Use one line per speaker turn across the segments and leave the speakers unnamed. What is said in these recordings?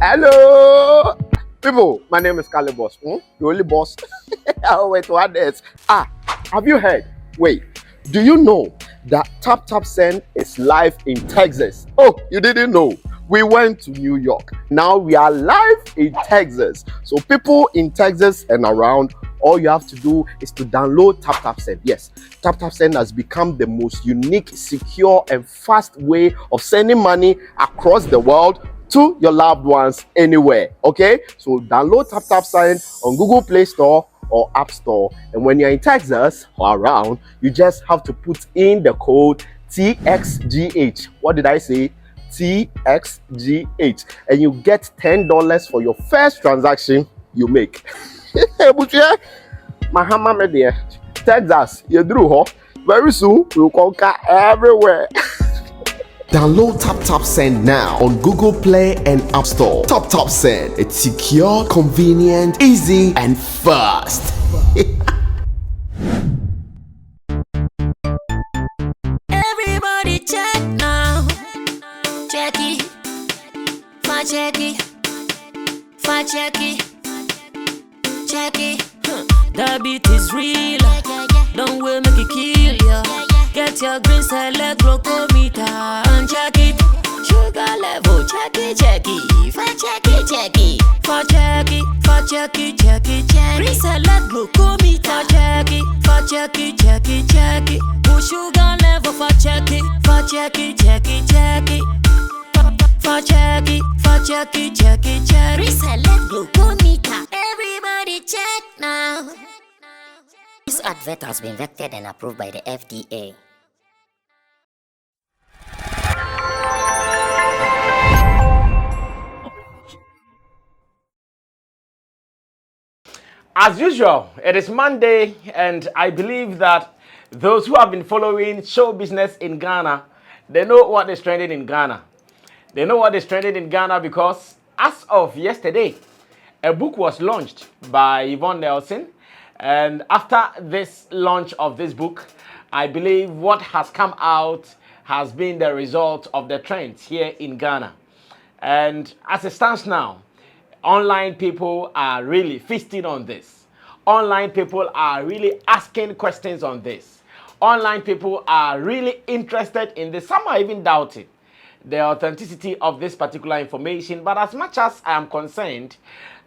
Hello, people. My name is Kali Boss. The only boss. Oh, wait, what else? Have you heard? Wait, do you know that Tap Tap Send is live in Texas? Oh, you didn't know? We went to New York. Now we are live in Texas. So people in Texas and around, all you have to do is to download Tap Tap Send. Yes, Tap Tap Send has become the most unique, secure, and fast way of sending money across the world to your loved ones anywhere. Okay, so download Tap Tap Send on Google Play Store or App Store, and when you're in Texas or around, you just have to put in the code TXGH. What did I say? TXGH, and you get $10 for your first transaction you make. Mahama media, Texas, you drew huh? Very soon we'll conquer everywhere. Download Tap Tap Send now on Google Play and App Store. Tap Tap Send. It's secure, convenient, easy, and fast.
Everybody check now. Check it. Fa check it. Fa check it. Check it. The beat is real. Don't will make it kill ya. Get your green select glucometer and check it. Sugar level, check it, check it. Fa check it, check it. Fa check it, fa check it, check it, check it. Green select glucometer, check it. Fa check it, check it, check it. Put sugar level, fa check it, fa check it, check it, check it. Fa check it, fa check it, check it, check it. Green select glucometer. Everybody check now. This advert has been vetted and approved by the FDA.
As usual, it is Monday, and I believe that those who have been following show business in Ghana, they know what is trending in Ghana. They know what is trending in Ghana because as of yesterday, a book was launched by Yvonne Nelson. And after this launch of this book, I believe what has come out has been the result of the trends here in Ghana. And as it stands now, online people are really feasting on this. Online people are really asking questions on this. Online people are really interested in this. Some are even doubting the authenticity of this particular information. But as much as I am concerned,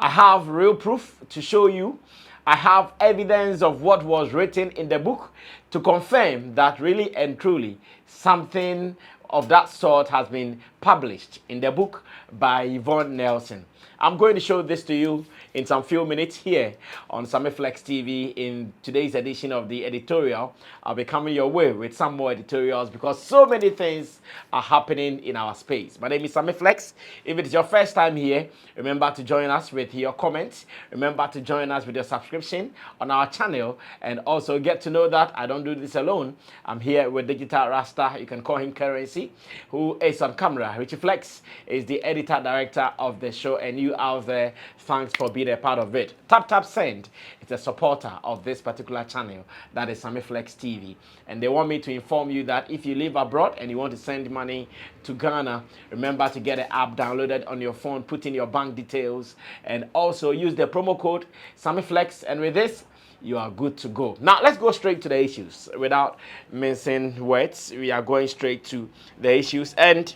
I have real proof to show you. I have evidence of what was written in the book to confirm that really and truly something of that sort has been published in the book by Yvonne Nelson. I'm going to show this to you in some few minutes here on Sammy Flex TV in today's edition of the editorial. I'll be coming your way with some more editorials because so many things are happening in our space. My name is Sammy Flex. If it is your first time here, remember to join us with your comments. Remember to join us with your subscription on our channel, and also get to know that I don't do this alone. I'm here with Digital Rasta. You can call him Currency, who is on camera. Richie Flex is the editor director of the show, and you out there, thanks for being a part of it. Tap Tap Send is a supporter of this particular channel, that is Sammy Flex TV, and they want me to inform you that if you live abroad and you want to send money to Ghana, remember to get the app downloaded on your phone, put in your bank details, and also use the promo code Sammy Flex, and with this you are good to go. Now let's go straight to the issues without mincing words. We are going straight to the issues, and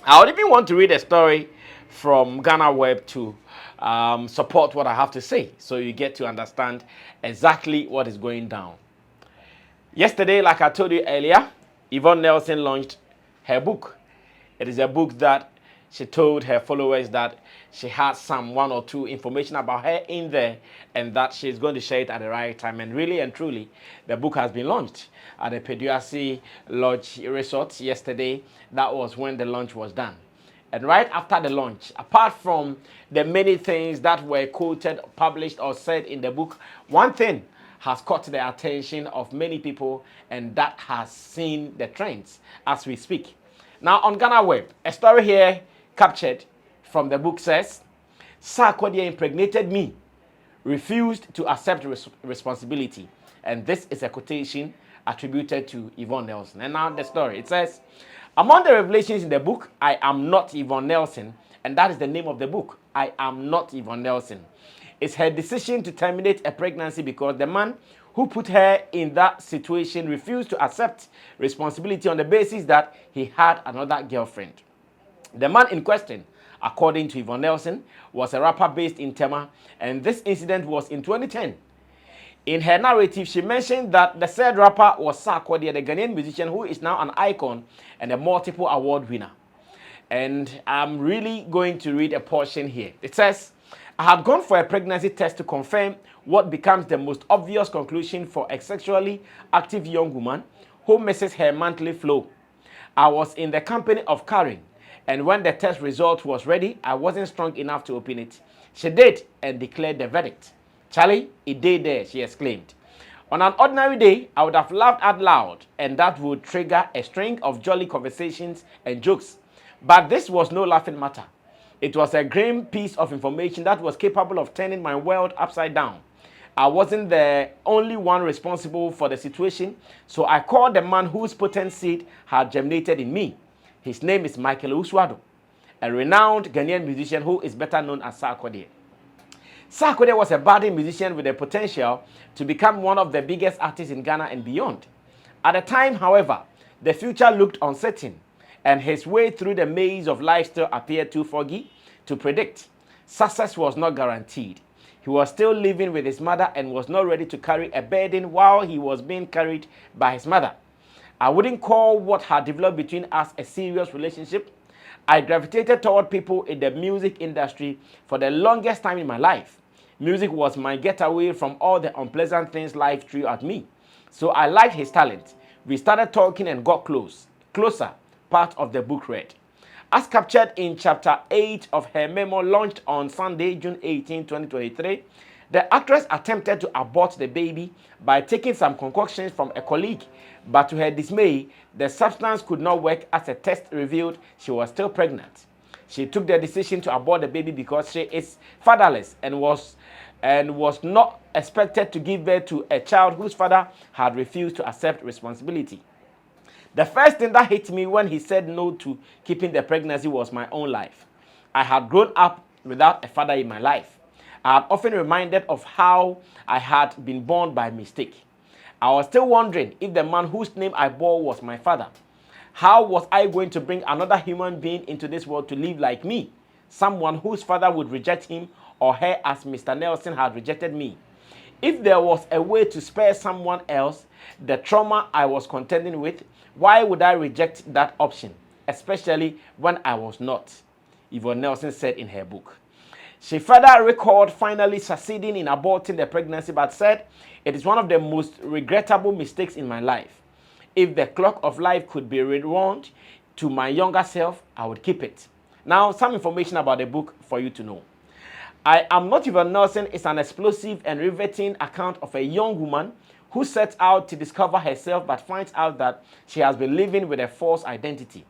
I would even want to read a story from Ghana Web to support what I have to say, so you get to understand exactly what is going down. Yesterday, like I told you earlier, Yvonne Nelson launched her book. It is a book that she told her followers that she had some one or two information about her in there, and that she's going to share it at the right time. And really and truly, the book has been launched at the Peduasi Lodge Resort yesterday. That was when the launch was done. And right after the launch, apart from the many things that were quoted, published, or said in the book, one thing has caught the attention of many people, and that has seen the trends as we speak. Now on Ghana Web, a story here captured from the book says, Sarkodie impregnated me, refused to accept responsibility. And this is a quotation attributed to Yvonne Nelson. And now the story, it says, Among the revelations in the book, I Am Not Yvonne Nelson, and that is the name of the book, I Am Not Yvonne Nelson, is her decision to terminate a pregnancy because the man who put her in that situation refused to accept responsibility on the basis that he had another girlfriend. The man in question, according to Yvonne Nelson, was a rapper based in Tema, and this incident was in 2010. In her narrative, she mentioned that the said rapper was Sarkodie, the Ghanaian musician who is now an icon and a multiple award winner. And I'm really going to read a portion here. It says, I had gone for a pregnancy test to confirm what becomes the most obvious conclusion for a sexually active young woman who misses her monthly flow. I was in the company of Karen, and when the test result was ready, I wasn't strong enough to open it. She did and declared the verdict. Charlie, it did there, she exclaimed. On an ordinary day, I would have laughed out loud, and that would trigger a string of jolly conversations and jokes. But this was no laughing matter. It was a grim piece of information that was capable of turning my world upside down. I wasn't the only one responsible for the situation, so I called the man whose potent seed had germinated in me. His name is Michael Uswado, a renowned Ghanaian musician who is better known as Sarkodie. Sarkodie was a budding musician with the potential to become one of the biggest artists in Ghana and beyond. At the time, however, the future looked uncertain, and his way through the maze of life still appeared too foggy to predict. Success was not guaranteed. He was still living with his mother and was not ready to carry a burden while he was being carried by his mother. I wouldn't call what had developed between us a serious relationship. I gravitated toward people in the music industry for the longest time in my life. Music was my getaway from all the unpleasant things life threw at me. So I liked his talent. We started talking and got closer, part of the book read. As captured in chapter 8 of her memoir launched on Sunday, June 18, 2023, the actress attempted to abort the baby by taking some concoctions from a colleague, but to her dismay, the substance could not work as a test revealed she was still pregnant. She took the decision to abort the baby because she is fatherless and was not expected to give birth to a child whose father had refused to accept responsibility. The first thing that hit me when he said no to keeping the pregnancy was my own life. I had grown up without a father in my life. I had often reminded of how I had been born by mistake. I was still wondering if the man whose name I bore was my father. How was I going to bring another human being into this world to live like me? Someone whose father would reject him or her as Mr. Nelson had rejected me. If there was a way to spare someone else the trauma I was contending with, why would I reject that option, especially when I was not? Yvonne Nelson said in her book. She further recalled finally succeeding in aborting the pregnancy, but said, it is one of the most regrettable mistakes in my life. If the clock of life could be rewound to my younger self, I would keep it. Now, some information about the book for you to know. I Am Not Yvonne Nelson is an explosive and riveting account of a young woman who sets out to discover herself but finds out that she has been living with a false identity.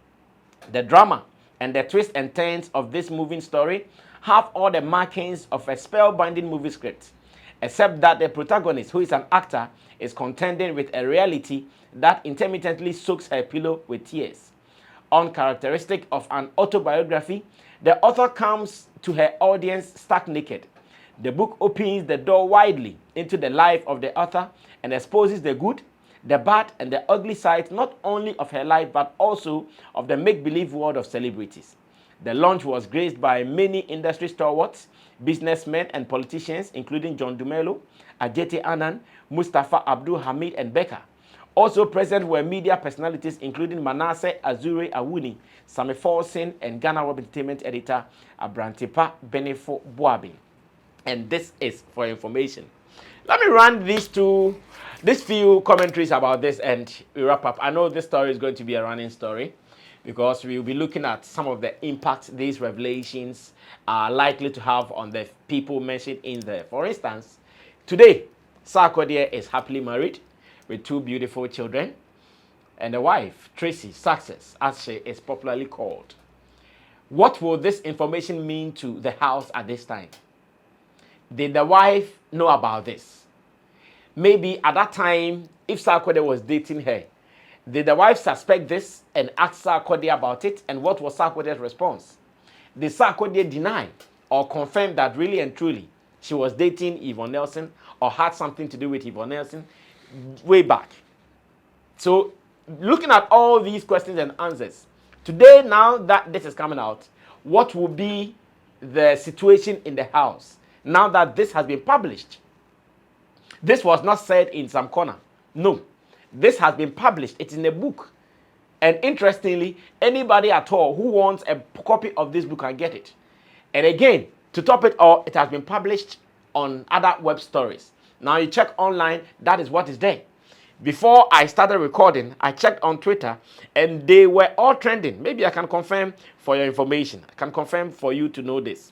The drama and the twists and turns of this moving story have all the markings of a spellbinding movie script, except that the protagonist, who is an actor, is contending with a reality that intermittently soaks her pillow with tears. Uncharacteristic of an autobiography, the author comes to her audience stark naked. The book opens the door widely into the life of the author and exposes the good, the bad, and the ugly sides not only of her life but also of the make-believe world of celebrities. The launch was graced by many industry stalwarts, businessmen, and politicians, including John Dumelo, Ajete Anan, Mustafa Abdul Hamid, and Becca. Also present were media personalities including Manasseh Azure Awuni, Sammy Forson, and Ghana Web Entertainment editor Abrantipa Benefo Boabi. And this is for information. Let me run these few commentaries about this and we wrap up. I know this story is going to be a running story because we will be looking at some of the impact these revelations are likely to have on the people mentioned in there. For instance, today, Sarkodie is happily married with 2 beautiful children and a wife, Tracey, Success, as she is popularly called. What will this information mean to the house at this time? Did the wife know about this? Maybe at that time, if Sarkodie was dating her Did the wife suspect this and ask Sarkodie about it? And what was Sarkodie's response? Did Sarkodie deny or confirm that really and truly she was dating Yvonne Nelson or had something to do with Yvonne Nelson way back? So, looking at all these questions and answers, today, now that this is coming out, what will be the situation in the house now that this has been published? This was not said in some corner. No. This has been published. It's in a book. And interestingly, anybody at all who wants a copy of this book can get it. And again, to top it all, it has been published on other web stories. Now you check online, that is what is there. Before I started recording, I checked on Twitter and they were all trending. Maybe I can confirm for your information. I can confirm for you to know this.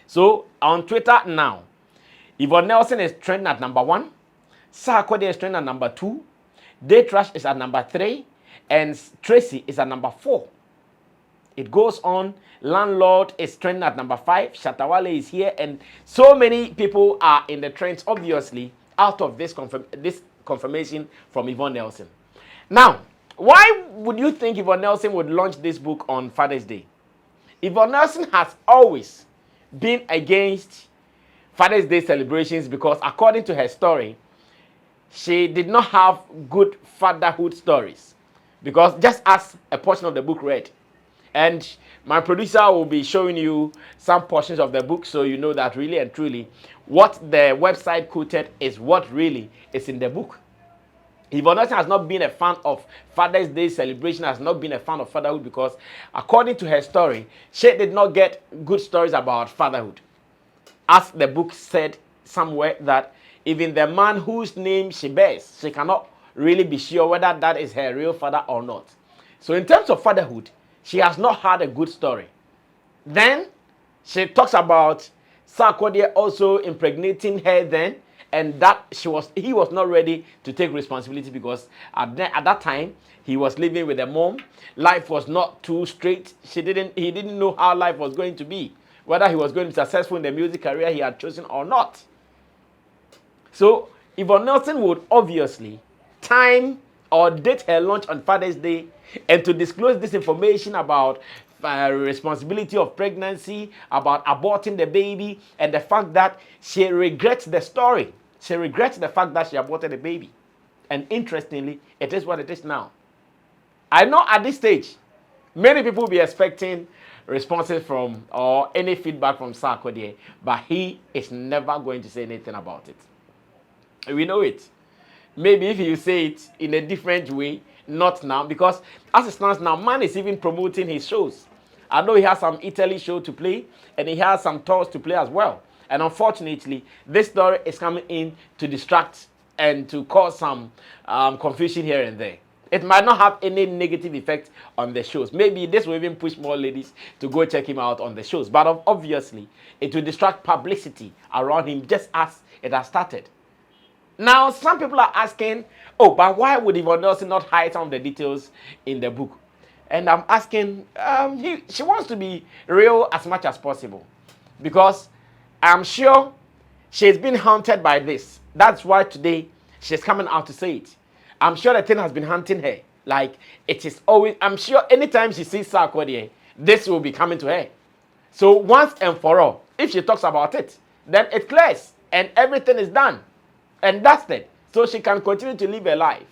So on Twitter now, Yvonne Nelson is trending at number 1. Sarkodie is trending at number 2. Daytrash is at number 3. And Tracey is at number 4. It goes on. Landlord is trending at number 5. Shatawale is here. And so many people are in the trends, obviously, out of this confirmation from Yvonne Nelson. Now, why would you think Yvonne Nelson would launch this book on Father's Day? Yvonne Nelson has always been against Father's Day celebrations because, according to her story, she did not have good fatherhood stories. Because just as a portion of the book read, and my producer will be showing you some portions of the book so you know that really and truly what the website quoted is what really is in the book. Yvonne Nelson has not been a fan of Father's Day celebration, has not been a fan of fatherhood because, according to her story, she did not get good stories about fatherhood. As the book said somewhere that even the man whose name she bears, she cannot really be sure whether that is her real father or not. So in terms of fatherhood, she has not had a good story. Then she talks about Sarkodie also impregnating her then, and that he was not ready to take responsibility because at that time he was living with a mom. Life was not too straight. He didn't know how life was going to be, whether he was going to be successful in the music career he had chosen or not. So Yvonne Nelson would obviously time or date her launch on Father's Day and to disclose this information about responsibility of pregnancy, about aborting the baby, and the fact that she regrets the story. She regrets the fact that she aborted the baby. And interestingly, it is what it is now. I know at this stage, many people will be expecting responses from or any feedback from Sarkodie, but he is never going to say anything about it. We know it. Maybe if you say it in a different way, not now, because as it stands now, man is even promoting his shows. I know he has some Italy show to play, and he has some tours to play as well. And unfortunately, this story is coming in to distract and to cause some confusion here and there. It might not have any negative effect on the shows. Maybe this will even push more ladies to go check him out on the shows. But obviously, it will distract publicity around him just as it has started. Now, some people are asking, oh, but why would Yvonne Nelson not hide some of the details in the book? And I'm asking, she wants to be real as much as possible. Because I'm sure she's been haunted by this. That's why today she's coming out to say it. I'm sure the thing has been haunting her. Like, it is always, I'm sure anytime she sees Sarkodie, this will be coming to her. So once and for all, if she talks about it, then it clears and everything is done. And that's it. So she can continue to live her life.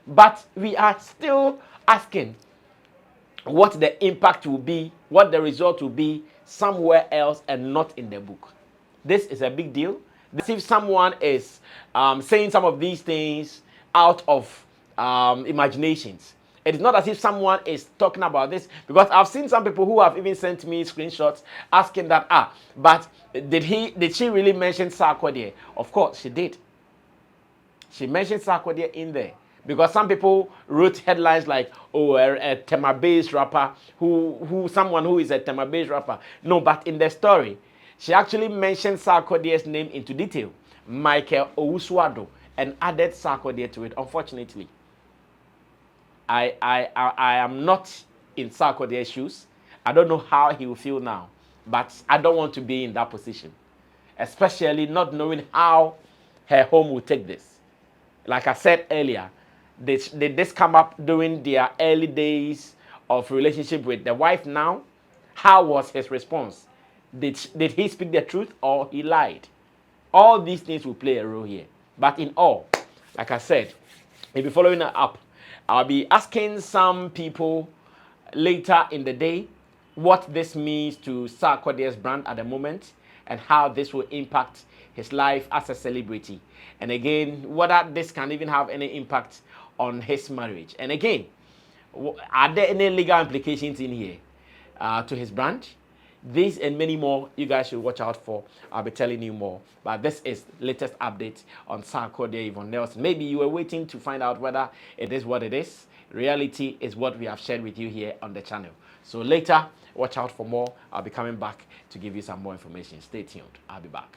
But we are still asking what the impact will be, what the result will be somewhere else and not in the book. This is a big deal. As if someone is saying some of these things out of imaginations. It is not as if someone is talking about this, because I've seen some people who have even sent me screenshots asking that, but did she really mention Sarkodie? Of course she did. She mentioned Sarkodie in there. Because some people wrote headlines like, oh, a Tema-based rapper, someone who is a Tema-based rapper. No, but in the story, she actually mentioned Sarkodie's name into detail, Michael Owusuado, and added Sarkodie to it. Unfortunately, I am not in Sarkodie's shoes. I don't know how he will feel now, but I don't want to be in that position, especially not knowing how her home will take this. Like I said earlier, Did this come up during their early days of relationship with the wife now? How was his response? Did he speak the truth or he lied? All these things will play a role here. But in all, like I said, if you're following up, I'll be asking some people later in the day what this means to Sarkodie's brand at the moment and how this will impact his life as a celebrity. And again, whether this can even have any impact on his marriage. And again, are there any legal implications in here to his brand? These and many more you guys should watch out for. I'll be telling you more. But this is the latest update on Sarkodie Yvonne Nelson. Maybe you were waiting to find out whether it is what it is. Reality is what we have shared with you here on the channel. So later, watch out for more. I'll be coming back to give you some more information. Stay tuned. I'll be back.